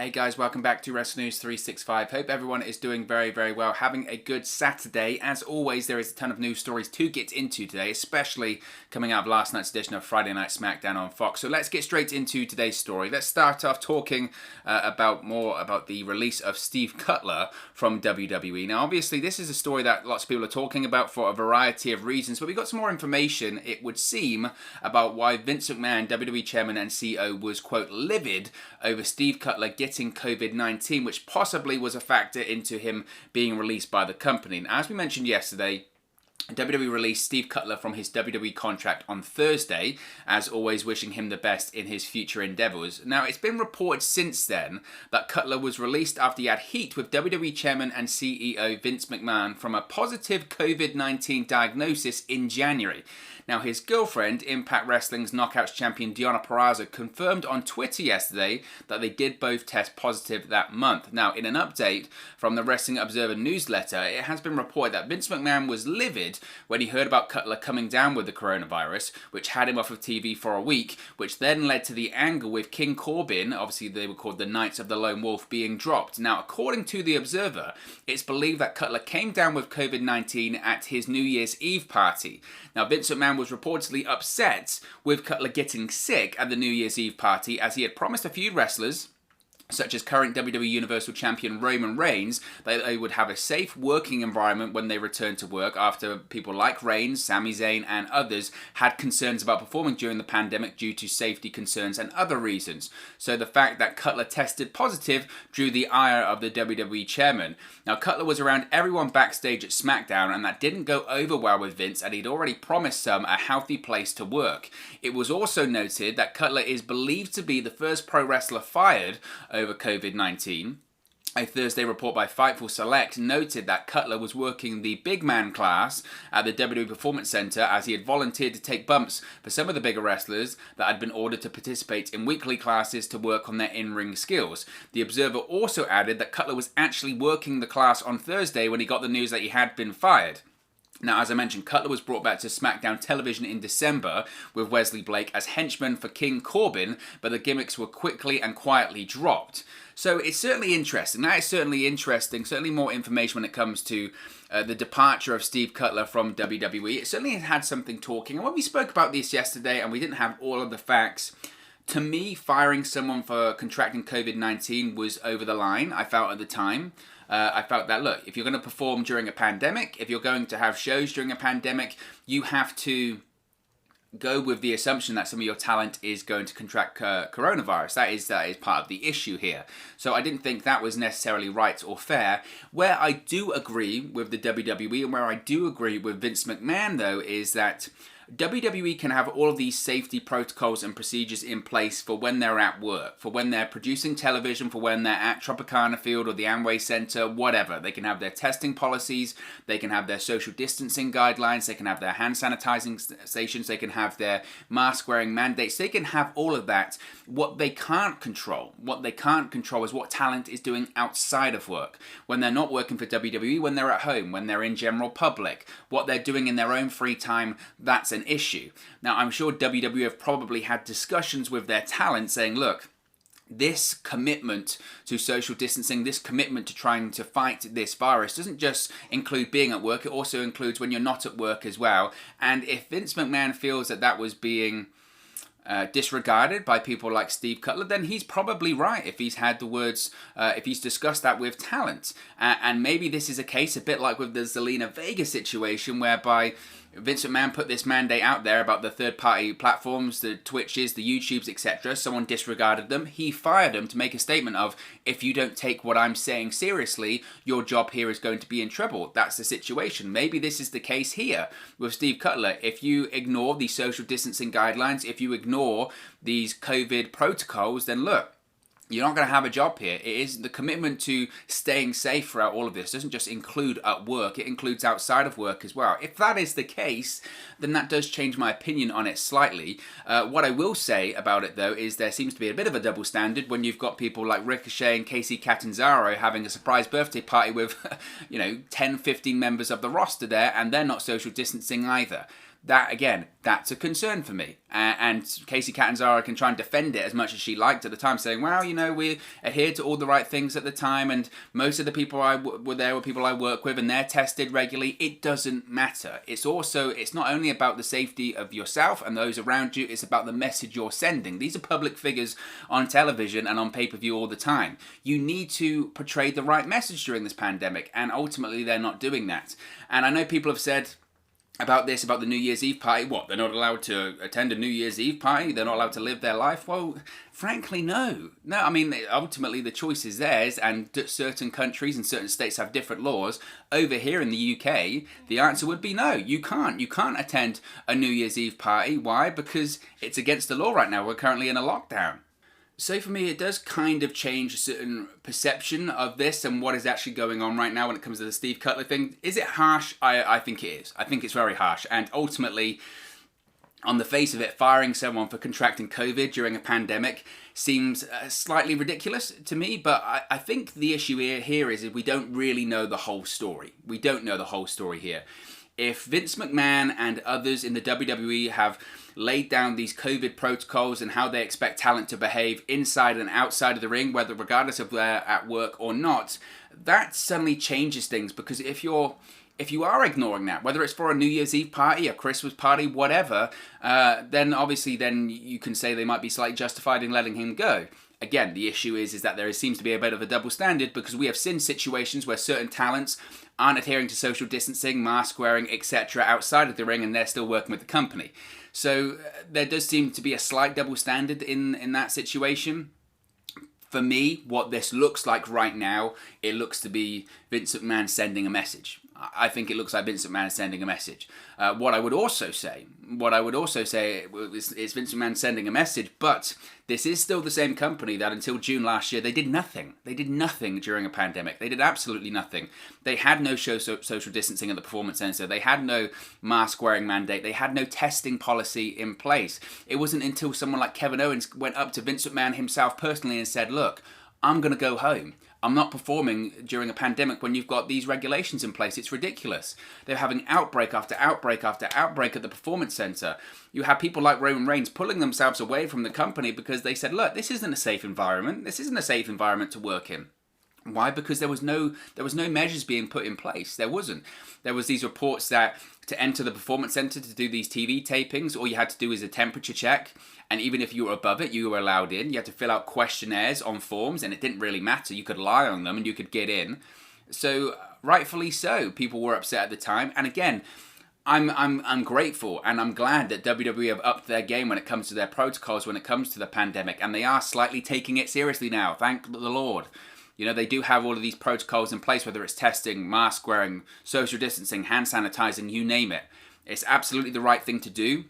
Hey guys, welcome back to Wrestling News 365. Hope everyone is doing very, very well, having a good Saturday. As always, there is a ton of news stories to get into today, especially coming out of last night's edition of Friday Night SmackDown on Fox. So let's get straight into today's story. Let's start off talking about the release of Steve Cutler from WWE. Now, obviously, this is a story that lots of people are talking about for a variety of reasons, but we got some more information, it would seem, about why Vince McMahon, WWE Chairman and CEO, was, quote, livid over Steve Cutler getting COVID-19, which possibly was a factor into him being released by the company. And as we mentioned yesterday, WWE released Steve Cutler from his WWE contract on Thursday, as always wishing him the best in his future endeavours. Now, it's been reported since then that Cutler was released after he had heat with WWE Chairman and CEO Vince McMahon from a positive COVID-19 diagnosis in January. Now, his girlfriend, Impact Wrestling's Knockouts champion Deonna Purrazzo, confirmed on Twitter yesterday that they did both test positive that month. Now, in an update from the Wrestling Observer newsletter, it has been reported that Vince McMahon was livid when he heard about Cutler coming down with the coronavirus, which had him off of TV for a week, which then led to the angle with King Corbin, obviously they were called the Knights of the Lone Wolf, being dropped. Now, according to the Observer, it's believed that Cutler came down with COVID-19 at his New Year's Eve party. Now, Vince McMahon was reportedly upset with Cutler getting sick at the New Year's Eve party, as he had promised a few wrestlers, such as current WWE Universal Champion Roman Reigns, that they would have a safe working environment when they returned to work after people like Reigns, Sami Zayn and others had concerns about performing during the pandemic due to safety concerns and other reasons. So the fact that Cutler tested positive drew the ire of the WWE chairman. Now, Cutler was around everyone backstage at SmackDown, and that didn't go over well with Vince, and he'd already promised some a healthy place to work. It was also noted that Cutler is believed to be the first pro wrestler fired over COVID-19. A Thursday report by Fightful Select noted that Cutler was working the big man class at the WWE Performance Center, as he had volunteered to take bumps for some of the bigger wrestlers that had been ordered to participate in weekly classes to work on their in-ring skills. The Observer also added that Cutler was actually working the class on Thursday when he got the news that he had been fired. Now, as I mentioned, Cutler was brought back to SmackDown television in December with Wesley Blake as henchman for King Corbin, but the gimmicks were quickly and quietly dropped. So it's certainly interesting. That is certainly interesting, certainly more information when it comes to the departure of Steve Cutler from WWE. It certainly had something talking. And when we spoke about this yesterday and we didn't have all of the facts, to me, firing someone for contracting COVID-19 was over the line, I felt at the time. I felt that, look, if you're going to perform during a pandemic, if you're going to have shows during a pandemic, you have to go with the assumption that some of your talent is going to contract coronavirus. That is part of the issue here. So I didn't think that was necessarily right or fair. Where I do agree with the WWE and where I do agree with Vince McMahon, though, is that WWE can have all of these safety protocols and procedures in place for when they're at work, for when they're producing television, for when they're at Tropicana Field or the Amway Center, whatever. They can have their testing policies, they can have their social distancing guidelines, they can have their hand sanitizing stations, they can have their mask wearing mandates, they can have all of that. What they can't control is what talent is doing outside of work. When they're not working for WWE, when they're at home, when they're in general public, what they're doing in their own free time, that's an issue. Now, I'm sure WWE have probably had discussions with their talent saying, look, this commitment to social distancing, this commitment to trying to fight this virus doesn't just include being at work, it also includes when you're not at work as well. And if Vince McMahon feels that that was being disregarded by people like Steve Cutler, then he's probably right if he's had the words, if he's discussed that with talent. And maybe this is a case a bit like with the Zelina Vega situation, whereby Vince McMahon put this mandate out there about the third-party platforms, the Twitches, the YouTubes, etc. Someone disregarded them. He fired them to make a statement of, if you don't take what I'm saying seriously, your job here is going to be in trouble. That's the situation. Maybe this is the case here with Steve Cutler. If you ignore the social distancing guidelines, if you ignore these COVID protocols, then look, you're not going to have a job here. It is the commitment to staying safe throughout all of this. It doesn't just include at work, it includes outside of work as well. If that is the case, then that does change my opinion on it slightly. What I will say about it, though, is there seems to be a bit of a double standard when you've got people like Ricochet and Casey Catanzaro having a surprise birthday party with, 10, 15 members of the roster there, and they're not social distancing either. that, again, that's a concern for me. And Kacy Catanzaro can try and defend it as much as she liked at the time, saying, well, you know, we adhered to all the right things at the time, and most of the people were there were people I work with, and they're tested regularly. It doesn't matter. It's not only about the safety of yourself and those around you, it's about the message you're sending. These are public figures on television and on pay-per-view all the time. You need to portray the right message during this pandemic, and ultimately they're not doing that. And I know people have said about the New Year's Eve party, what, they're not allowed to attend a New Year's Eve party? They're not allowed to live their life? Well, frankly, no. No, I mean, ultimately the choice is theirs, and certain countries and certain states have different laws. Over here in the UK, the answer would be no, you can't. You can't attend a New Year's Eve party. Why? Because it's against the law right now. We're currently in a lockdown. So for me, it does kind of change a certain perception of this and what is actually going on right now when it comes to the Steve Cutler thing. Is it harsh? I think it is. I think it's very harsh. And ultimately, on the face of it, firing someone for contracting COVID during a pandemic seems slightly ridiculous to me. But I think the issue here is we don't really know the whole story. We don't know the whole story here. If Vince McMahon and others in the WWE have laid down these COVID protocols and how they expect talent to behave inside and outside of the ring, whether regardless of they're at work or not, that suddenly changes things. Because if you are ignoring that, whether it's for a New Year's Eve party, a Christmas party, whatever, then obviously then you can say they might be slightly justified in letting him go. Again, the issue is that there seems to be a bit of a double standard, because we have seen situations where certain talents aren't adhering to social distancing, mask wearing, etc. outside of the ring, and they're still working with the company. So there does seem to be a slight double standard in that situation. For me, what this looks like right now, it looks to be Vince McMahon sending a message. I think it looks like Vince McMahon sending a message. What I would also say is Vince McMahon sending a message, but this is still the same company that until June last year, they did nothing. They did nothing during a pandemic. They did absolutely nothing. They had no social distancing at the Performance Center. They had no mask wearing mandate. They had no testing policy in place. It wasn't until someone like Kevin Owens went up to Vince McMahon himself personally and said, look, I'm going to go home. I'm not performing during a pandemic when you've got these regulations in place. It's ridiculous. They're having outbreak after outbreak after outbreak at the Performance Center. You have people like Roman Reigns pulling themselves away from the company because they said, look, this isn't a safe environment. This isn't a safe environment to work in. Why? Because there was no measures being put in place. There wasn't. There was these reports that to enter the Performance Center to do these TV tapings, all you had to do is a temperature check. And even if you were above it, you were allowed in. You had to fill out questionnaires on forms, and it didn't really matter. You could lie on them and you could get in. So rightfully so, people were upset at the time. And again, I'm grateful and I'm glad that WWE have upped their game when it comes to their protocols, when it comes to the pandemic, and they are slightly taking it seriously now. Thank the Lord. You know, they do have all of these protocols in place, whether it's testing, mask wearing, social distancing, hand sanitizing, you name it. It's absolutely the right thing to do.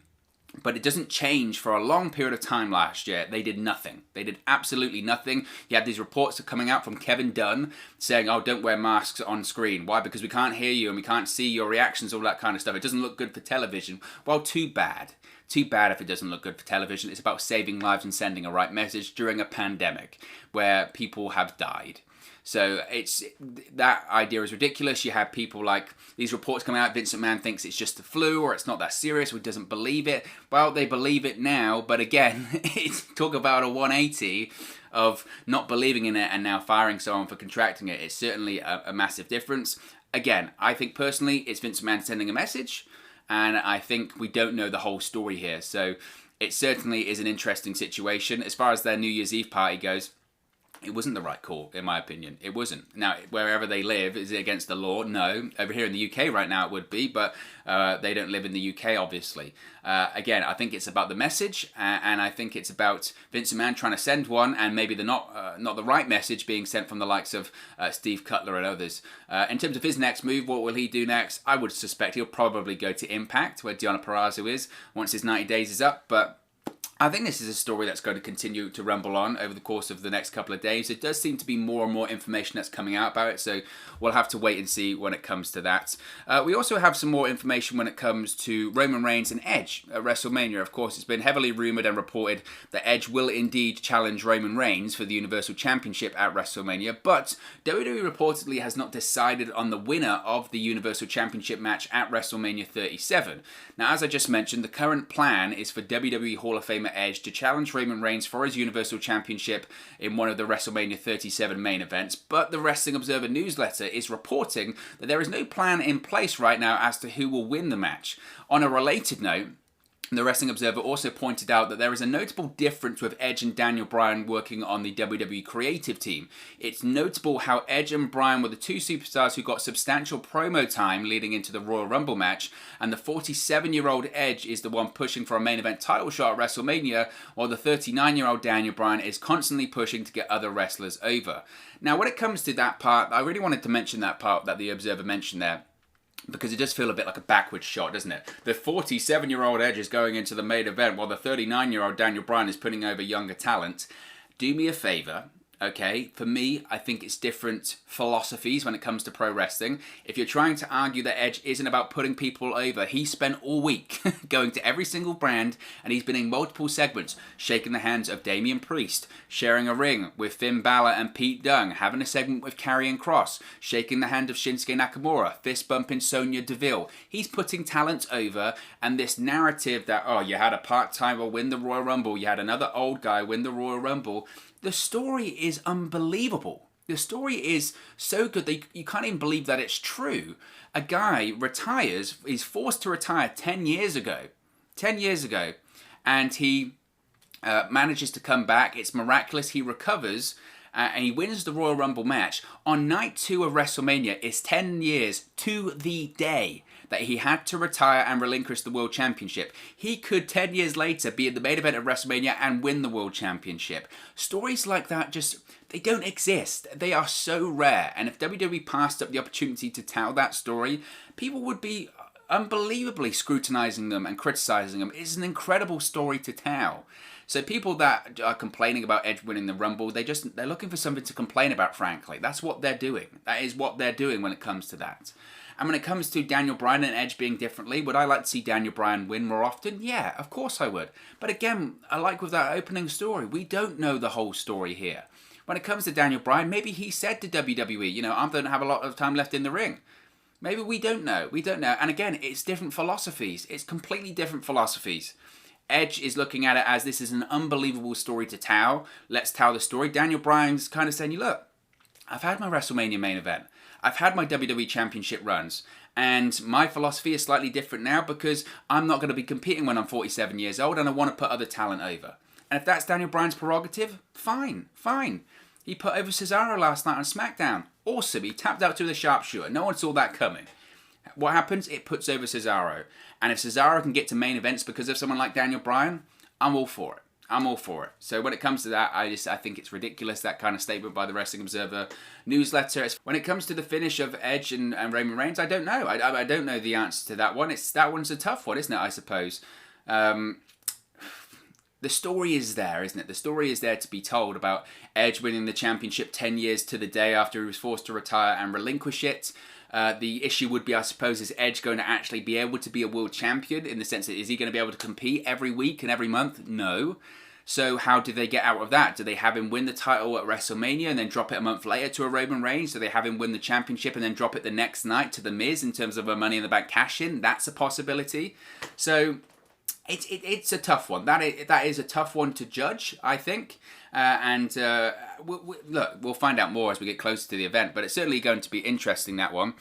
But it doesn't change. For a long period of time last year, they did nothing. They did absolutely nothing. You had these reports coming out from Kevin Dunn saying, oh, don't wear masks on screen. Why? Because we can't hear you and we can't see your reactions, all that kind of stuff. It doesn't look good for television. Well, too bad. Too bad if it doesn't look good for television. It's about saving lives and sending a right message during a pandemic where people have died. So that idea is ridiculous. You have people like these reports coming out, Vince McMahon thinks it's just the flu or it's not that serious or doesn't believe it. Well, they believe it now, but again, it's talk about a 180 of not believing in it and now firing someone for contracting it. It's certainly a massive difference. Again, I think personally it's Vince McMahon sending a message, and I think we don't know the whole story here. So it certainly is an interesting situation. As far as their New Year's Eve party goes, it wasn't the right call, in my opinion. It wasn't. Now, wherever they live, is it against the law? No. Over here in the UK right now it would be, but they don't live in the UK, obviously. Again, I think it's about the message, and I think it's about Vince McMahon trying to send one, and maybe not the right message being sent from the likes of Steve Cutler and others. In terms of his next move, what will he do next? I would suspect he'll probably go to Impact, where Deonna Purrazzo is, once his 90 days is up, but I think this is a story that's going to continue to rumble on over the course of the next couple of days. It does seem to be more and more information that's coming out about it, so we'll have to wait and see when it comes to that. We also have some more information when it comes to Roman Reigns and Edge at WrestleMania. Of course, it's been heavily rumoured and reported that Edge will indeed challenge Roman Reigns for the Universal Championship at WrestleMania, but WWE reportedly has not decided on the winner of the Universal Championship match at WrestleMania 37. Now, as I just mentioned, the current plan is for WWE Hall of Famer Edge to challenge Roman Reigns for his Universal Championship in one of the WrestleMania 37 main events, but the Wrestling Observer newsletter is reporting that there is no plan in place right now as to who will win the match. On a related note, the Wrestling Observer also pointed out that there is a notable difference with Edge and Daniel Bryan working on the WWE creative team. It's notable how Edge and Bryan were the two superstars who got substantial promo time leading into the Royal Rumble match, and the 47-year-old Edge is the one pushing for a main event title shot at WrestleMania, while the 39-year-old Daniel Bryan is constantly pushing to get other wrestlers over. Now, when it comes to that part, I really wanted to mention that part that the Observer mentioned there, because it does feel a bit like a backwards shot, doesn't it? The 47-year-old Edge is going into the main event while the 39-year-old Daniel Bryan is putting over younger talent. Do me a favour, okay? For me, I think it's different philosophies when it comes to pro wrestling. If you're trying to argue that Edge isn't about putting people over, he spent all week going to every single brand, and he's been in multiple segments, shaking the hands of Damian Priest, sharing a ring with Finn Balor and Pete Dunne, having a segment with Karrion Kross, shaking the hand of Shinsuke Nakamura, fist bumping Sonya Deville. He's putting talent over, and this narrative that, oh, you had a part-timer win the Royal Rumble, you had another old guy win the Royal Rumble, the story is unbelievable. The story is so good that you can't even believe that it's true. A guy retires, he's forced to retire 10 years ago. 10 years ago. And he manages to come back. It's miraculous. He recovers and he wins the Royal Rumble match. On night 2 of WrestleMania, it's 10 years to the day that he had to retire and relinquish the World Championship. He could 10 years later be in the main event of WrestleMania and win the World Championship. Stories like that just, they don't exist. They are so rare. And if WWE passed up the opportunity to tell that story, people would be unbelievably scrutinizing them and criticizing them. It's an incredible story to tell. So people that are complaining about Edge winning the Rumble, they're looking for something to complain about, frankly. That's what they're doing. That is what they're doing when it comes to that. And when it comes to Daniel Bryan and Edge being differently, would I like to see Daniel Bryan win more often? Yeah, of course I would. But again, I like with that opening story, we don't know the whole story here. When it comes to Daniel Bryan, maybe he said to WWE, you know, I don't have a lot of time left in the ring. Maybe we don't know. We don't know. And again, it's different philosophies. It's completely different philosophies. Edge is looking at it as this is an unbelievable story to tell. Let's tell the story. Daniel Bryan's kind of saying, look, I've had my WrestleMania main event. I've had my WWE Championship runs. And my philosophy is slightly different now because I'm not going to be competing when I'm 47 years old and I want to put other talent over. And if that's Daniel Bryan's prerogative, fine, fine. He put over Cesaro last night on SmackDown. Awesome. He tapped out to the sharpshooter. No one saw that coming. What happens? It puts over Cesaro. And if Cesaro can get to main events because of someone like Daniel Bryan, I'm all for it. I'm all for it. So when it comes to that, I think it's ridiculous, that kind of statement by the Wrestling Observer newsletter. When it comes to the finish of Edge and Roman Reigns, I don't know. I don't know the answer to that one. That one's a tough one, isn't it, I suppose? The story is there, isn't it? The story is there to be told about Edge winning the championship 10 years to the day after he was forced to retire and relinquish it. The issue would be, I suppose, is Edge going to actually be able to be a world champion in the sense that is he going to be able to compete every week and every month? No. So how do they get out of that? Do they have him win the title at WrestleMania and then drop it a month later to a Roman Reigns? Do they have him win the championship and then drop it the next night to The Miz in terms of a Money in the Bank cash-in? That's a possibility. So it's a tough one. That is a tough one to judge, I think. Look, we'll find out more as we get closer to the event, but it's certainly going to be interesting, that one.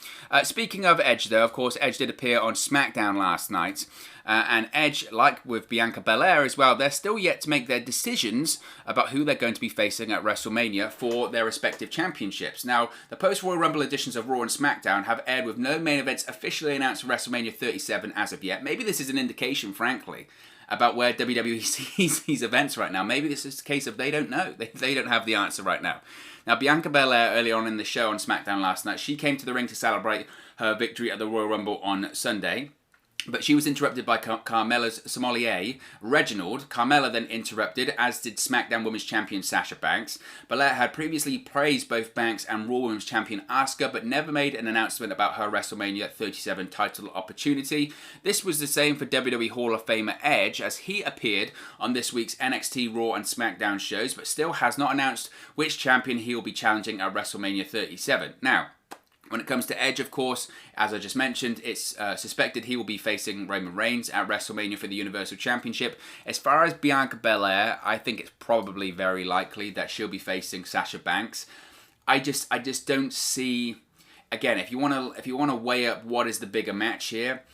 Speaking of Edge, though, of course, Edge did appear on SmackDown last night, and Edge, like with Bianca Belair as well, they're still yet to make their decisions about who they're going to be facing at WrestleMania for their respective championships. Now, the post-Royal Rumble editions of Raw and SmackDown have aired with no main events officially announced for WrestleMania 37 as of yet. Maybe this is an indication, frankly, about where WWE sees these events right now. Maybe this is a case of they don't know. They don't have the answer right now. Now, Bianca Belair, early on in the show on SmackDown last night, she came to the ring to celebrate her victory at the Royal Rumble on Sunday. But she was interrupted by Carmella's sommelier, Reginald. Carmella then interrupted, as did SmackDown Women's Champion Sasha Banks. Belair had previously praised both Banks and Raw Women's Champion Asuka, but never made an announcement about her WrestleMania 37 title opportunity. This was the same for WWE Hall of Famer Edge, as he appeared on this week's NXT Raw and SmackDown shows, but still has not announced which champion he will be challenging at WrestleMania 37. Now, when it comes to Edge, of course, as I just mentioned, it's suspected he will be facing Roman Reigns at WrestleMania for the Universal Championship. As far as Bianca Belair, I think it's probably very likely that she'll be facing Sasha Banks. I just don't see. Again, if you want to weigh up what is the bigger match here,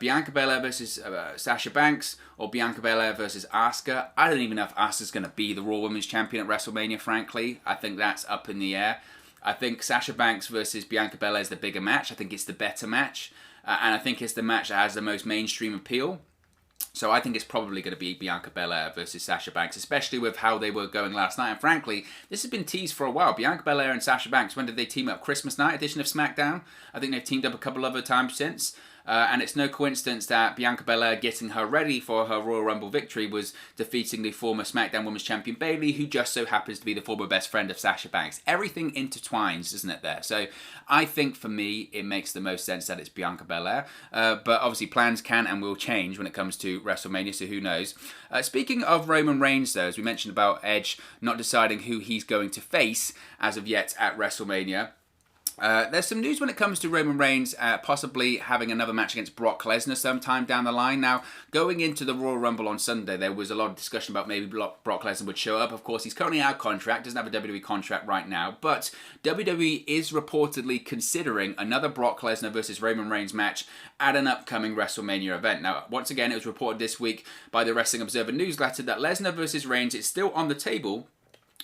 Bianca Belair versus Sasha Banks or Bianca Belair versus Asuka. I don't even know if Asuka's going to be the Raw Women's Champion at WrestleMania. Frankly, I think that's up in the air. I think Sasha Banks versus Bianca Belair is the bigger match. I think it's the better match. And I think it's the match that has the most mainstream appeal. So I think it's probably going to be Bianca Belair versus Sasha Banks, especially with how they were going last night. And frankly, this has been teased for a while. Bianca Belair and Sasha Banks, when did they team up? Christmas night edition of SmackDown? I think they've teamed up a couple other times since. And it's no coincidence that Bianca Belair getting her ready for her Royal Rumble victory was defeating the former SmackDown Women's Champion Bayley, who just so happens to be the former best friend of Sasha Banks. Everything intertwines, isn't it, there? So I think for me, it makes the most sense that it's Bianca Belair. But obviously plans can and will change when it comes to WrestleMania, so who knows. Speaking of Roman Reigns, though, as we mentioned about Edge not deciding who he's going to face as of yet at WrestleMania, there's some news when it comes to Roman Reigns possibly having another match against Brock Lesnar sometime down the line. Now, going into the Royal Rumble on Sunday, there was a lot of discussion about maybe Brock Lesnar would show up. Of course, he's currently out of contract, doesn't have a WWE contract right now, but WWE is reportedly considering another Brock Lesnar versus Roman Reigns match at an upcoming WrestleMania event. Now, once again, it was reported this week by the Wrestling Observer newsletter that Lesnar versus Reigns is still on the table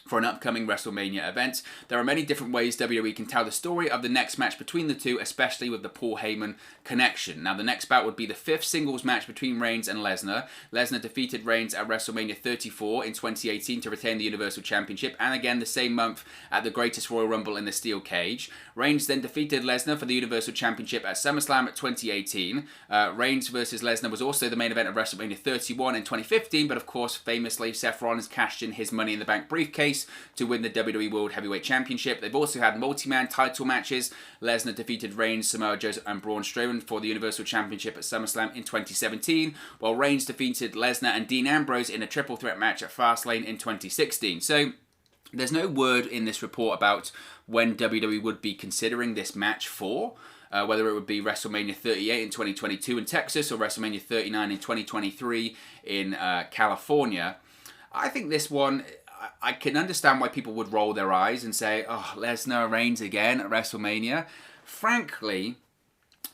for an upcoming WrestleMania event. There are many different ways WWE can tell the story of the next match between the two, especially with the Paul Heyman connection. Now, the next bout would be the 5th singles match between Reigns and Lesnar. Lesnar defeated Reigns at WrestleMania 34 in 2018 to retain the Universal Championship, and again the same month at the Greatest Royal Rumble in the Steel Cage. Reigns then defeated Lesnar for the Universal Championship at SummerSlam 2018. Reigns versus Lesnar was also the main event of WrestleMania 31 in 2015, but of course, famously, Seth Rollins cashed in his Money in the Bank briefcase to win the WWE World Heavyweight Championship. They've also had multi-man title matches. Lesnar defeated Reigns, Samoa Joe, and Braun Strowman for the Universal Championship at SummerSlam in 2017, while Reigns defeated Lesnar and Dean Ambrose in a triple threat match at Fastlane in 2016. So, there's no word in this report about when WWE would be considering this match for. Whether it would be WrestleMania 38 in 2022 in Texas or WrestleMania 39 in 2023 in California. I think this one, I can understand why people would roll their eyes and say, oh, Lesnar Reigns again at WrestleMania. Frankly,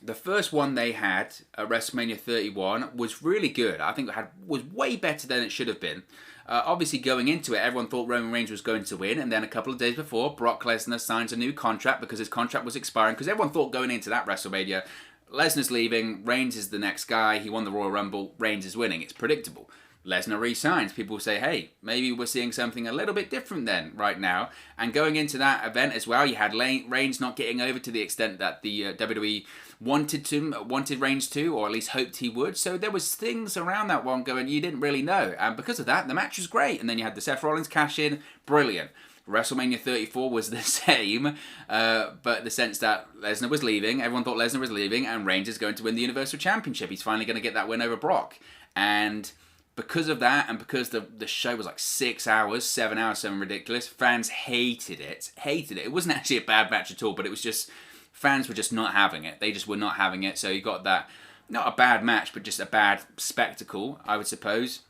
the first one they had at WrestleMania 31 was really good. I think it was way better than it should have been. Obviously, going into it, everyone thought Roman Reigns was going to win, and then a couple of days before, Brock Lesnar signs a new contract because his contract was expiring, because everyone thought going into that WrestleMania, Lesnar's leaving, Reigns is the next guy, he won the Royal Rumble, Reigns is winning. It's predictable. Lesnar re-signs. People say, hey, maybe we're seeing something a little bit different then, right now. And going into that event as well, you had Reigns not getting over to the extent that the WWE wanted Reigns to, or at least hoped he would. So there was things around that one going, you didn't really know. And because of that, the match was great. And then you had the Seth Rollins cash in, brilliant. WrestleMania 34 was the same, but the sense that Lesnar was leaving, everyone thought Lesnar was leaving, and Reigns is going to win the Universal Championship. He's finally going to get that win over Brock. And because of that, and because the show was like 6 hours, 7 hours, something ridiculous, fans hated it. Hated it. It wasn't actually a bad match at all, but it was just, fans were just not having it. They just were not having it. So you got that, not a bad match, but just a bad spectacle, I would suppose.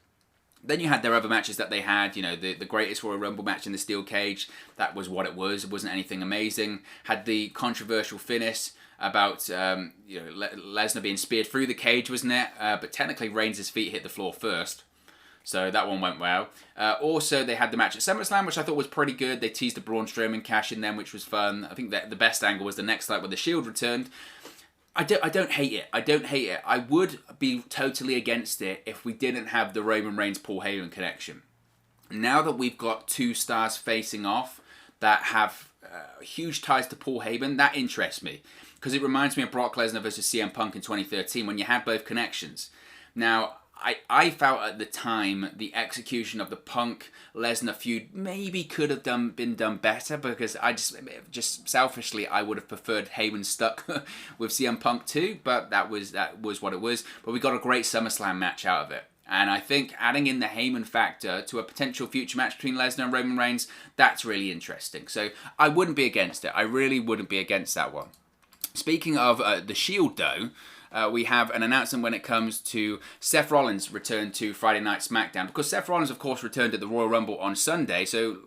Then you had their other matches that they had, you know, the Greatest Royal Rumble match in the Steel Cage. That was what it was. It wasn't anything amazing. Had the controversial finish about Lesnar being speared through the cage, wasn't it? But technically Reigns' feet hit the floor first. So that one went well. Also, they had the match at SummerSlam, which I thought was pretty good. They teased the Braun Strowman cash in them, which was fun. I think that the best angle was the next night when the Shield returned. I don't hate it. I don't hate it. I would be totally against it if we didn't have the Roman Reigns Paul Heyman connection. Now that we've got two stars facing off, that have huge ties to Paul Heyman, that interests me. Because it reminds me of Brock Lesnar versus CM Punk in 2013 when you had both connections. Now, I felt at the time the execution of the Punk-Lesnar feud maybe could have been done better, because I just selfishly I would have preferred Heyman stuck with CM Punk too, but that was what it was. But we got a great SummerSlam match out of it. And I think adding in the Heyman factor to a potential future match between Lesnar and Roman Reigns, that's really interesting. So I wouldn't be against it. I really wouldn't be against that one. Speaking of the Shield though, we have an announcement when it comes to Seth Rollins' return to Friday Night SmackDown. Because Seth Rollins, of course, returned at the Royal Rumble on Sunday, so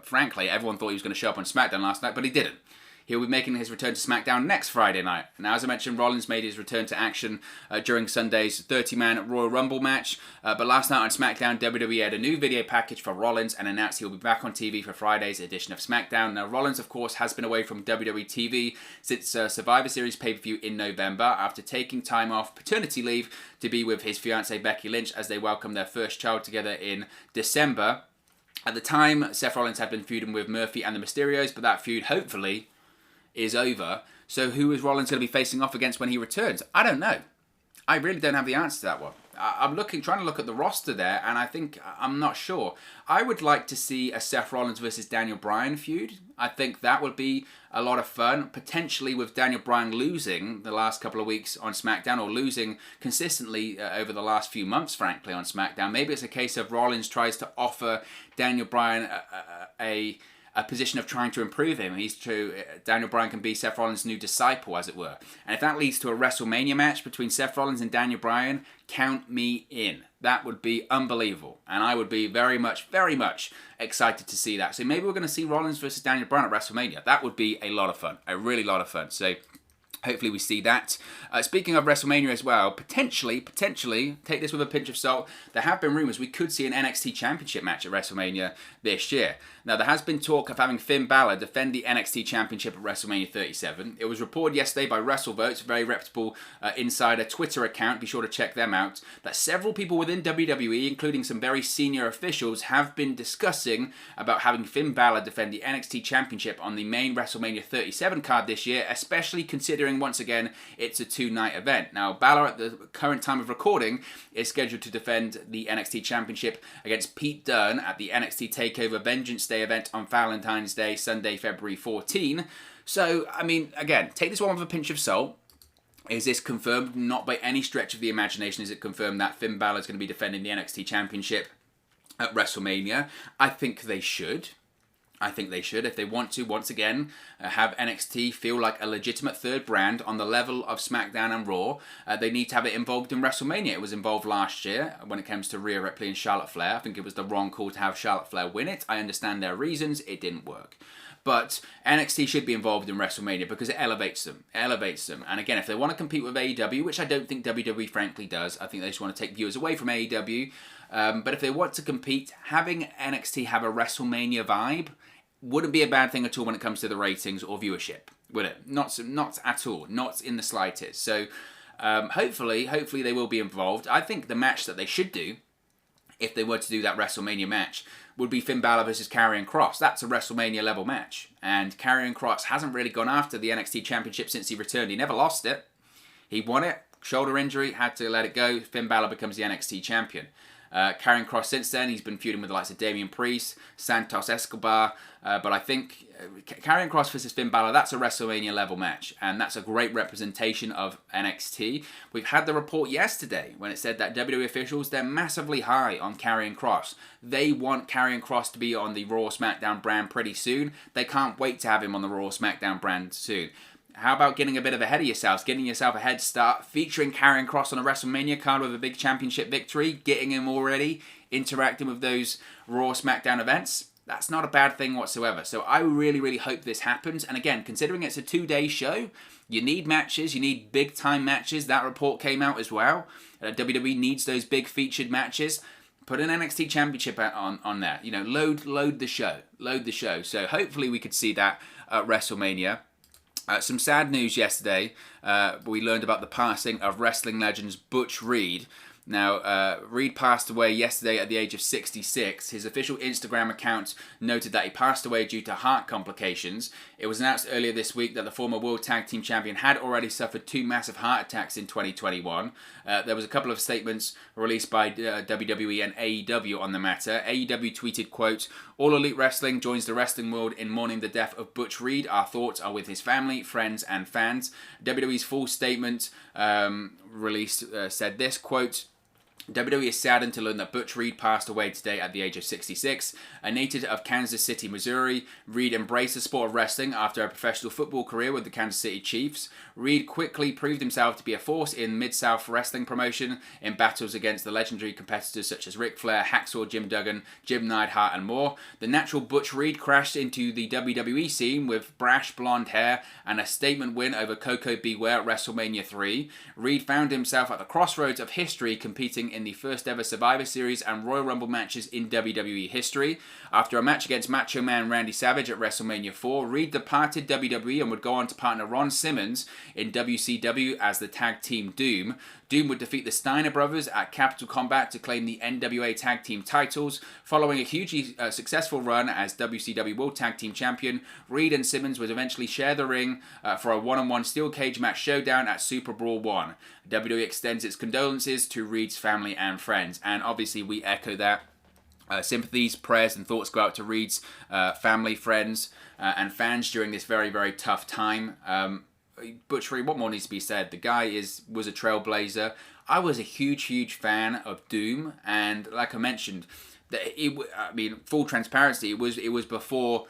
frankly, everyone thought he was going to show up on SmackDown last night, but he didn't. He'll be making his return to SmackDown next Friday night. Now, as I mentioned, Rollins made his return to action during Sunday's 30-man Royal Rumble match. But last night on SmackDown, WWE had a new video package for Rollins and announced he'll be back on TV for Friday's edition of SmackDown. Now, Rollins, of course, has been away from WWE TV since Survivor Series pay-per-view in November after taking time off paternity leave to be with his fiancée Becky Lynch as they welcome their first child together in December. At the time, Seth Rollins had been feuding with Murphy and the Mysterios, but that feud, hopefully, is over. So who is Rollins going to be facing off against when he returns? I don't know. I really don't have the answer to that one. I'm trying to look at the roster there, and I'm not sure. I would like to see a Seth Rollins versus Daniel Bryan feud. I think that would be a lot of fun, potentially with Daniel Bryan losing the last couple of weeks on SmackDown, or losing consistently over the last few months, frankly, on SmackDown. Maybe it's a case of Rollins tries to offer Daniel Bryan a position of trying to improve him. Daniel Bryan can be Seth Rollins' new disciple, as it were. And if that leads to a WrestleMania match between Seth Rollins and Daniel Bryan, count me in. That would be unbelievable. And I would be very much excited to see that. So maybe we're going to see Rollins versus Daniel Bryan at WrestleMania. That would be a lot of fun. A really lot of fun. So hopefully we see that. Speaking of WrestleMania as well, potentially, take this with a pinch of salt, there have been rumours we could see an NXT Championship match at WrestleMania this year. Now, there has been talk of having Finn Balor defend the NXT Championship at WrestleMania 37. It was reported yesterday by WrestleVotes, a very reputable insider Twitter account, be sure to check them out, that several people within WWE, including some very senior officials, have been discussing about having Finn Balor defend the NXT Championship on the main WrestleMania 37 card this year, especially considering, once again, it's a two-night event. Now, Balor, at the current time of recording, is scheduled to defend the NXT Championship against Pete Dunne at the NXT TakeOver Vengeance Day event on Valentine's Day, Sunday, February 14. So, I mean, again, take this one with a pinch of salt. Is this confirmed? Not by any stretch of the imagination is it confirmed that Finn Balor is going to be defending the NXT Championship at WrestleMania. I think they should. If they want to, once again, have NXT feel like a legitimate third brand on the level of SmackDown and Raw, they need to have it involved in WrestleMania. It was involved last year when it comes to Rhea Ripley and Charlotte Flair. I think it was the wrong call to have Charlotte Flair win it. I understand their reasons. It didn't work. But NXT should be involved in WrestleMania because it elevates them. And again, if they want to compete with AEW, which I don't think WWE frankly does, I think they just want to take viewers away from AEW. But if they want to compete, having NXT have a WrestleMania vibe wouldn't be a bad thing at all when it comes to the ratings or viewership, would it? Not at all. Not in the slightest. So hopefully they will be involved. I think the match that they should do, if they were to do that WrestleMania match, would be Finn Balor versus Karrion Kross. That's a WrestleMania level match. And Karrion Kross hasn't really gone after the NXT Championship since he returned. He never lost it. He won it. Shoulder injury, had to let it go. Finn Balor becomes the NXT champion. Karrion Kross since then, he's been feuding with the likes of Damian Priest, Santos Escobar, but I think Karrion Kross versus Finn Balor, that's a WrestleMania level match, and that's a great representation of NXT. We've had the report yesterday when it said that WWE officials, they're massively high on Karrion Kross. They want Karrion Kross to be on the Raw SmackDown brand pretty soon. They can't wait to have him on the Raw SmackDown brand soon. How about getting a bit of ahead of yourselves, getting yourself a head start, featuring Karrion Kross on a WrestleMania card with a big championship victory, getting him already, interacting with those Raw SmackDown events? That's not a bad thing whatsoever. So I really hope this happens. And again, considering it's a 2-day show, you need matches, you need big time matches. That report came out as well. WWE needs those big featured matches. Put an NXT Championship on there. You know, load the show. So hopefully we could see that at WrestleMania. Some sad news yesterday. We learned about the passing of wrestling legends Butch Reed. Now, Reed passed away yesterday at the age of 66. His official Instagram account noted that he passed away due to heart complications. It was announced earlier this week that the former World Tag Team Champion had already suffered 2 massive heart attacks in 2021. There was a couple of statements released by WWE and AEW on the matter. AEW tweeted, quote, "All Elite Wrestling joins the wrestling world in mourning the death of Butch Reed. Our thoughts are with his family, friends, and fans." WWE's full statement released said this, quote, "WWE is saddened to learn that Butch Reed passed away today at the age of 66. A native of Kansas City, Missouri, Reed embraced the sport of wrestling after a professional football career with the Kansas City Chiefs. Reed quickly proved himself to be a force in Mid-South wrestling promotion in battles against the legendary competitors such as Ric Flair, Hacksaw Jim Duggan, Jim Neidhart, and more. The natural Butch Reed crashed into the WWE scene with brash blonde hair and a statement win over Coco Beware at WrestleMania 3. Reed found himself at the crossroads of history, competing in the first ever Survivor Series and Royal Rumble matches in WWE history. After a match against Macho Man Randy Savage at WrestleMania 4, Reed departed WWE and would go on to partner Ron Simmons in WCW as the tag team Doom. Doom would defeat the Steiner brothers at Capital Combat to claim the NWA tag team titles. Following a hugely successful run as WCW World Tag Team Champion, Reed and Simmons would eventually share the ring for a one-on-one steel cage match showdown at Super Brawl 1. WWE extends its condolences to Reed's family and friends, and obviously we echo that. Sympathies, prayers, and thoughts go out to Reed's family, friends, and fans during this very, very tough time. Butch Reed, what more needs to be said? The guy was a trailblazer. I was a huge fan of Doom, and like I mentioned, full transparency, it was before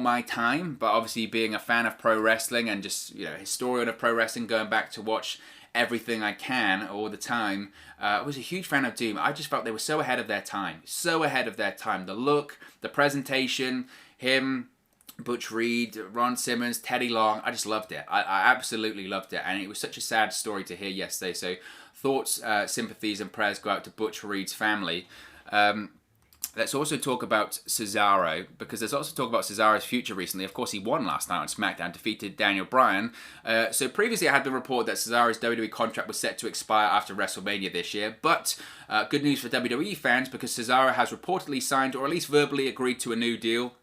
my time. But obviously, being a fan of pro wrestling and just historian of pro wrestling, going back to watch everything I can all the time, I was a huge fan of Doom. I just felt they were so ahead of their time. So ahead of their time. The look, the presentation, him, Butch Reed, Ron Simmons, Teddy Long, I just loved it. I absolutely loved it. And it was such a sad story to hear yesterday. So thoughts, sympathies, and prayers go out to Butch Reed's family. Let's also talk about Cesaro, because there's also talk about Cesaro's future recently. Of course, he won last night on SmackDown, defeated Daniel Bryan. So previously I had the report that Cesaro's WWE contract was set to expire after WrestleMania this year, but good news for WWE fans, because Cesaro has reportedly signed, or at least verbally agreed to, a new deal.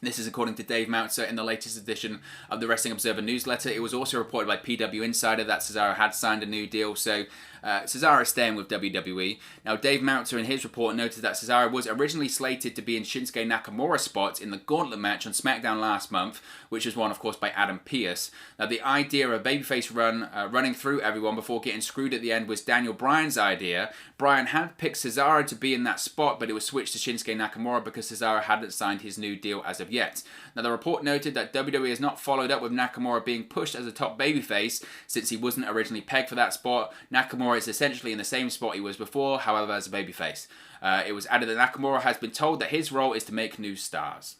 This is according to Dave Meltzer in the latest edition of the Wrestling Observer newsletter. It was also reported by PW Insider that Cesaro had signed a new deal, so Cesaro is staying with WWE. Now, Dave Meltzer in his report noted that Cesaro was originally slated to be in Shinsuke Nakamura's spot in the Gauntlet match on SmackDown last month, which was won, of course, by Adam Pearce. Now, the idea of a babyface run running through everyone before getting screwed at the end was Daniel Bryan's idea. Bryan had picked Cesaro to be in that spot, but it was switched to Shinsuke Nakamura because Cesaro hadn't signed his new deal as of yet. Now, the report noted that WWE has not followed up with Nakamura being pushed as a top babyface since he wasn't originally pegged for that spot. Nakamura is essentially in the same spot he was before, however, as a babyface. It was added that Nakamura has been told that his role is to make new stars.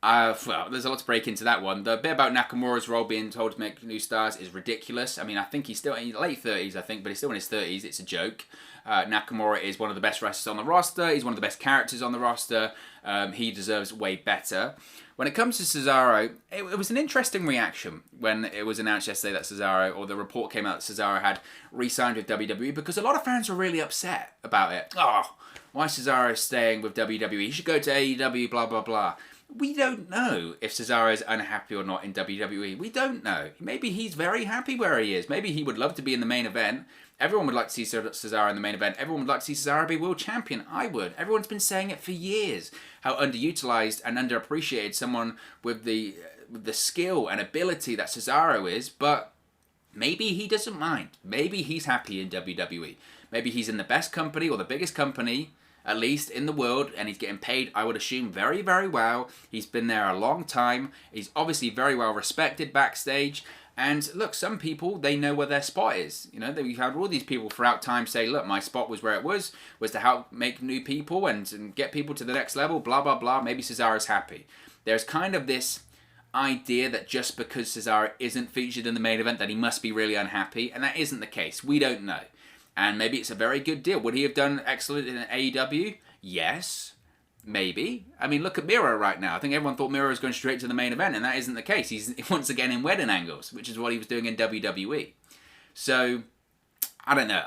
Well, there's a lot to break into that one. The bit about Nakamura's role being told to make new stars is ridiculous. I mean, I think he's still in his late 30s, I think, but he's still in his 30s. It's a joke. Nakamura is one of the best wrestlers on the roster. He's one of the best characters on the roster. He deserves way better. When it comes to Cesaro, it was an interesting reaction when it was announced yesterday that Cesaro, or the report came out that Cesaro had re-signed with WWE, because a lot of fans were really upset about it. Oh, why is Cesaro staying with WWE? He should go to AEW, blah, blah, blah. We don't know if Cesaro is unhappy or not in WWE. We don't know. Maybe he's very happy where he is. Maybe he would love to be in the main event. Everyone would like to see Cesaro in the main event. Everyone would like to see Cesaro be world champion. I would. Everyone's been saying it for years, how underutilized and underappreciated someone with the skill and ability that Cesaro is, but maybe he doesn't mind. Maybe he's happy in WWE. Maybe he's in the best company, or the biggest company, at least in the world, and he's getting paid, I would assume, very, very well. He's been there a long time. He's obviously very well respected backstage. And look, some people, they know where their spot is. You know, we've had all these people throughout time say, look, my spot was where it was to help make new people and get people to the next level, blah, blah, blah. Maybe Cesaro's happy. There's kind of this idea that just because Cesaro isn't featured in the main event that he must be really unhappy, and that isn't the case. We don't know. And maybe it's a very good deal. Would he have done excellent in AEW? Yes. Maybe. I mean, look at Miro right now. I think everyone thought Miro was going straight to the main event, and that isn't the case. He's once again in wedding angles, which is what he was doing in WWE. So, I don't know.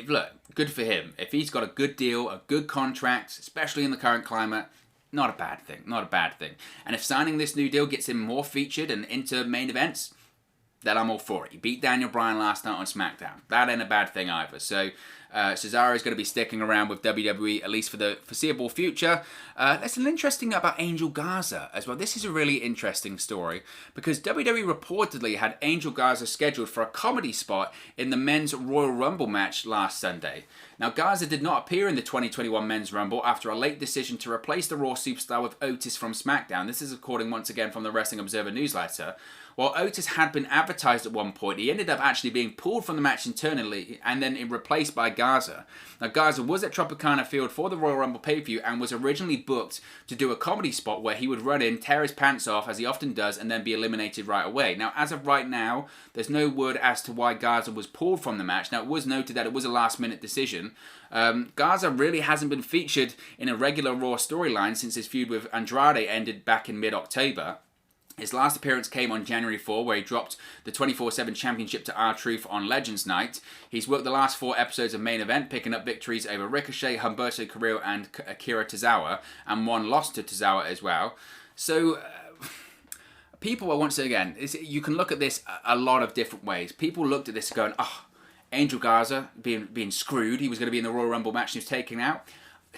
Look, good for him. If he's got a good deal, a good contract, especially in the current climate, not a bad thing. Not a bad thing. And if signing this new deal gets him more featured and into main events, then I'm all for it. He beat Daniel Bryan last night on SmackDown. That ain't a bad thing either. So Cesaro is going to be sticking around with WWE at least for the foreseeable future. There's an interesting about Angel Garza as well. This is a really interesting story because WWE reportedly had Angel Garza scheduled for a comedy spot in the men's Royal Rumble match last Sunday. Now, Garza did not appear in the 2021 Men's Rumble after a late decision to replace the Raw superstar with Otis from SmackDown. This is according once again from the Wrestling Observer newsletter. While Otis had been advertised at one point, he ended up actually being pulled from the match internally and then replaced by Garza. Now, Garza was at Tropicana Field for the Royal Rumble pay-per-view and was originally booked to do a comedy spot where he would run in, tear his pants off, as he often does, and then be eliminated right away. Now, as of right now, there's no word as to why Garza was pulled from the match. Now, it was noted that it was a last-minute decision. Garza really hasn't been featured in a regular Raw storyline since his feud with Andrade ended back in mid-October. His last appearance came on January 4, where he dropped the 24/7 championship to R-Truth on Legends Night. He's worked the last 4 episodes of Main Event, picking up victories over Ricochet, Humberto Carrillo, and Akira Tozawa, and one loss to Tozawa as well. So, people, I want to say again, you can look at this a lot of different ways. People looked at this going, oh, Angel Garza being screwed. He was going to be in the Royal Rumble match and he was taken out.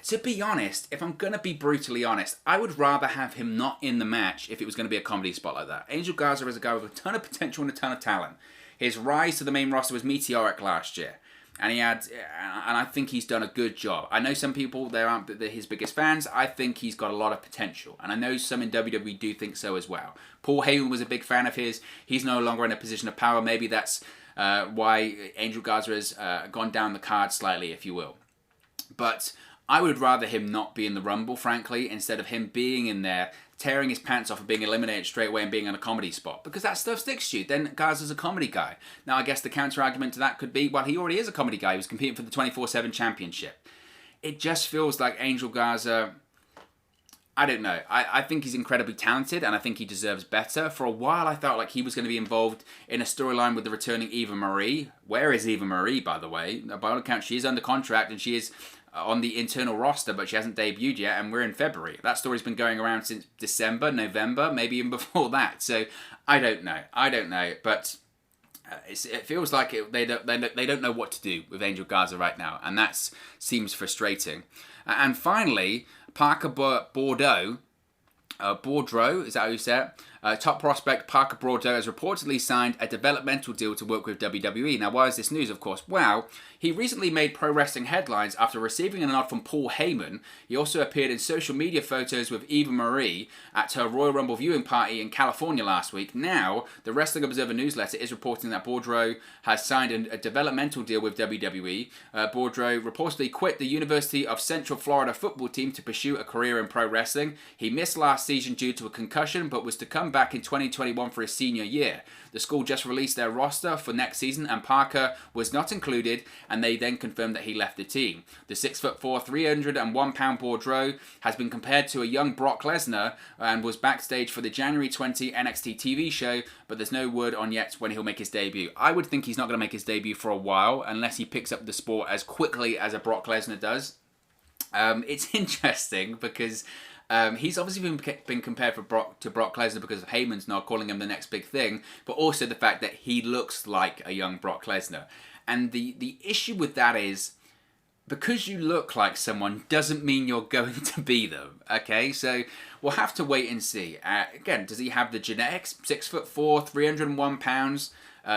To be honest, if I'm going to be brutally honest, I would rather have him not in the match if it was going to be a comedy spot like that. Angel Garza is a guy with a ton of potential and a ton of talent. His rise to the main roster was meteoric last year. And I think he's done a good job. I know some people, they aren't his biggest fans. I think he's got a lot of potential. And I know some in WWE do think so as well. Paul Heyman was a big fan of his. He's no longer in a position of power. Maybe that's why Angel Garza has gone down the card slightly, if you will. But I would rather him not be in the Rumble, frankly, instead of him being in there, tearing his pants off and being eliminated straight away and being on a comedy spot. Because that stuff sticks to you. Then Garza's a comedy guy. Now, I guess the counter-argument to that could be, well, he already is a comedy guy. He was competing for the 24/7 championship. It just feels like Angel Garza, I don't know. I think he's incredibly talented and I think he deserves better. For a while, I felt like he was going to be involved in a storyline with the returning Eva Marie. Where is Eva Marie, by the way? By all accounts, she is under contract and she is on the internal roster, but she hasn't debuted yet, and we're in February. That story's been going around since December, November, maybe even before that. So I don't know, but it feels like they don't know what to do with Angel Garza right now, and that seems frustrating. And finally, Parker BoudreauX, is that how you say it? Top prospect Parker BoudreauX has reportedly signed a developmental deal to work with WWE. Now, why is this news, of course? Well, he recently made pro wrestling headlines after receiving a nod from Paul Heyman. He also appeared in social media photos with Eva Marie at her Royal Rumble viewing party in California last week. Now, the Wrestling Observer newsletter is reporting that BoudreauX has signed a developmental deal with WWE. BoudreauX reportedly quit the University of Central Florida football team to pursue a career in pro wrestling. He missed last season due to a concussion, but was to come back in 2021 for his senior year. The school just released their roster for next season and Parker was not included, and they then confirmed that he left the team. The 6'4", 301-pound BoudreauX has been compared to a young Brock Lesnar and was backstage for the January 20 NXT TV show, but there's no word on yet when he'll make his debut. I would think he's not going to make his debut for a while unless he picks up the sport as quickly as a Brock Lesnar does. It's interesting because he's obviously been compared to Brock Lesnar because of Heyman's not calling him the next big thing, but also the fact that he looks like a young Brock Lesnar. And the issue with that is, because you look like someone doesn't mean you're going to be them, okay? So we'll have to wait and see. Again, does he have the genetics? 6'4", 301 pounds,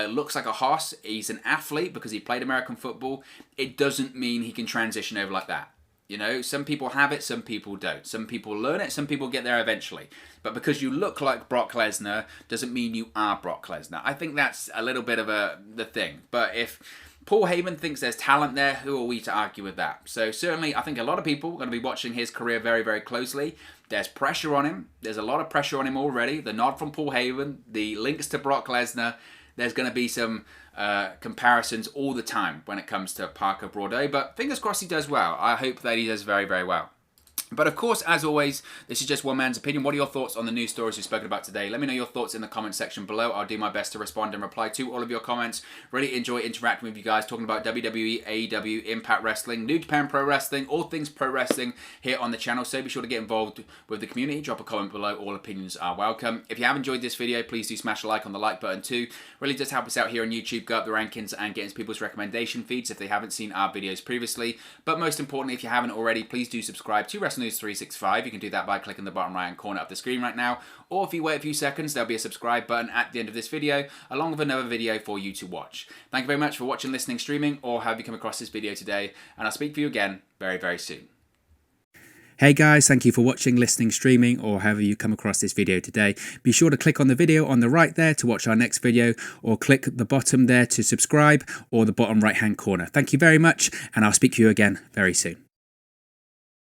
looks like a hoss. He's an athlete because he played American football. It doesn't mean he can transition over like that. You know, some people have it, some people don't. Some people learn it, some people get there eventually. But because you look like Brock Lesnar doesn't mean you are Brock Lesnar. I think that's a little bit of the thing. But if Paul Heyman thinks there's talent there, who are we to argue with that? So certainly, I think a lot of people are going to be watching his career very, very closely. There's pressure on him. There's a lot of pressure on him already. The nod from Paul Heyman, the links to Brock Lesnar. There's going to be some comparisons all the time when it comes to Parker BoudreauX, but fingers crossed he does well. I hope that he does very, very well. But of course, as always, this is just one man's opinion. What are your thoughts on the news stories we've spoken about today? Let me know your thoughts in the comment section below. I'll do my best to respond and reply to all of your comments. Really enjoy interacting with you guys, talking about WWE, AEW, Impact Wrestling, New Japan Pro Wrestling, all things pro wrestling here on the channel. So be sure to get involved with the community. Drop a comment below. All opinions are welcome. If you have enjoyed this video, please do smash a like on the like button too. Really does help us out here on YouTube, go up the rankings and get into people's recommendation feeds if they haven't seen our videos previously. But most importantly, if you haven't already, please do subscribe to Wrestling News 365. You can do that by clicking the bottom right hand corner of the screen right now, or if you wait a few seconds, there'll be a subscribe button at the end of this video along with another video for you to watch. Thank you very much for watching, listening, streaming, or have you come across this video today, and I'll speak to you again very, very soon. Hey guys, thank you for watching, listening, streaming, or however you come across this video today. Be sure to click on the video on the right there to watch our next video, or click the bottom there to subscribe, or the bottom right hand corner. Thank you very much, and I'll speak to you again very soon.